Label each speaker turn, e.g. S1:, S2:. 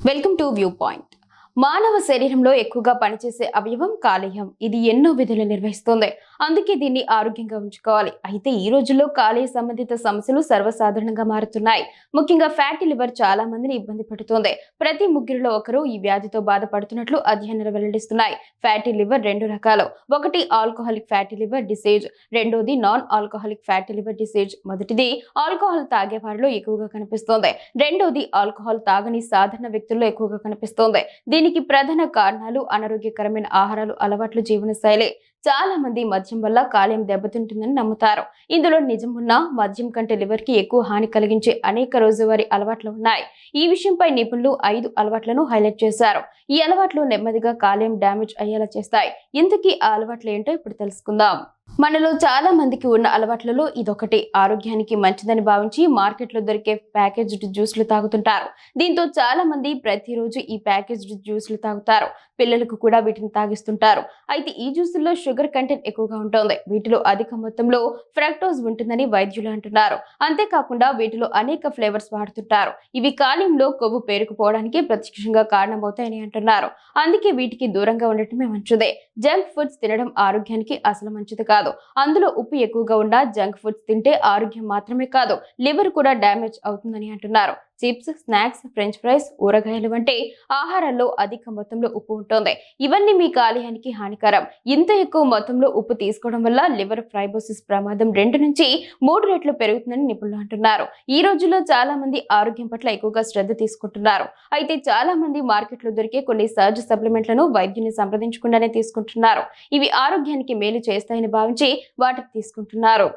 S1: Welcome to view point. మానవ శరీరంలో ఎక్కువగా పనిచేసే అవయవం కాలేయం. ఇది ఎన్నో విధులు నిర్వహిస్తుంది. అందుకే దీన్ని ఆరోగ్యంగా ఉంచుకోవాలి. అయితే ఈ రోజుల్లో కాలేయ సంబంధిత సమస్యలు సర్వసాధారణంగా మారుతున్నాయి. ముఖ్యంగా ఫ్యాటీ లివర్ చాలా మందిని ఇబ్బంది పెడుతోంది. ప్రతి ముగ్గురిలో ఒకరు ఈ వ్యాధితో బాధపడుతున్నట్లు అధ్యయనాలు వెల్లడిస్తున్నాయి. ఫ్యాటీ లివర్ రెండు రకాలు. ఒకటి ఆల్కహాలిక్ ఫ్యాటీ లివర్ డిసీజ్, రెండోది non alcoholic fatty liver disease. మొదటిది ఆల్కహాల్ తాగే వారిలో ఎక్కువగా కనిపిస్తోంది. రెండోది ఆల్కహాల్ తాగని సాధారణ వ్యక్తుల్లో ఎక్కువగా కనిపిస్తోంది. దీనికి ప్రధాన కారణాలు అనారోగ్యకరమైన ఆహారాలు, అలవాట్లు, జీవనశైలి. చాలా మంది మద్యం వల్ల కాలేయం దెబ్బతింటుందని నమ్ముతారు. ఇందులో నిజమున్నా మద్యం కంటే లివర్ కి ఎక్కువ హాని కలిగించే అనేక రోజువారీ అలవాట్లు ఉన్నాయి. ఈ విషయంపై నిపుణులు 5 అలవాట్లను హైలైట్ చేశారు. ఈ అలవాట్లు నెమ్మదిగా కాలేయం డ్యామేజ్ అయ్యేలా చేస్తాయి. ఇంతకీ ఆ అలవాట్లు ఏంటో ఇప్పుడు తెలుసుకుందాం. మనలో చాలా మందికి ఉన్న అలవాట్లలో ఇదొకటి. ఆరోగ్యానికి మంచిదని భావించి మార్కెట్లో దొరికే ప్యాకేజ్డ్ జ్యూస్లు తాగుతుంటారు. దీంతో చాలా మంది ప్రతిరోజు ఈ ప్యాకేజ్డ్ జ్యూస్లు తాగుతారు. పిల్లలకు కూడా వీటిని తాగిస్తుంటారు. అయితే ఈ జ్యూసుల్లో షుగర్ కంటెంట్ ఎక్కువగా ఉంటుంది. వీటిలో అధిక మొత్తంలో ఫ్రక్టోజ్ ఉంటుందని వైద్యులు అంటున్నారు. అంతేకాకుండా వీటిలో అనేక ఫ్లేవర్స్ వాడుతుంటారు. ఇవి కాలేయంలో కొవ్వు పేరుకుపోవడానికి ప్రత్యక్షంగా కారణమవుతాయని అంటున్నారు. అందుకే వీటికి దూరంగా ఉండటమే మంచిదే. జంక్ ఫుడ్స్ తినడం ఆరోగ్యానికి అసలు మంచిది కాదు. అందులో ఉప్పు ఎక్కువగా ఉన్న జంక్ ఫుడ్స్ తింటే ఆరోగ్యం మాత్రమే కాదు, లివర్ కూడా డ్యామేజ్ అవుతుందని అంటున్నారు. చిప్స్, స్నాక్స్, ఫ్రెంచ్ ఫ్రైస్, ఊరగాయలు వంటి ఆహారాల్లో అధిక మొత్తంలో ఉప్పు ఉంటుంది. ఇవన్నీ మీ కాలేయానికి హానికరం. ఇంత ఎక్కువ మొత్తంలో ఉప్పు తీసుకోవడం వల్ల లివర్ ఫైబ్రోసిస్ ప్రమాదం 2 నుంచి 3 రెట్లు పెరుగుతుందని నిపుణులు అంటున్నారు. ఈ రోజుల్లో చాలా మంది ఆరోగ్యం పట్ల ఎక్కువగా శ్రద్ధ తీసుకుంటున్నారు. అయితే చాలా మంది మార్కెట్లో దొరికే కొన్ని సహజ సప్లిమెంట్లను వైద్యుని సంప్రదించకుండానే తీసుకుంటున్నారు. ఇవి ఆరోగ్యానికి మేలు చేస్తాయని భావించి వాటిని తీసుకుంటున్నారు.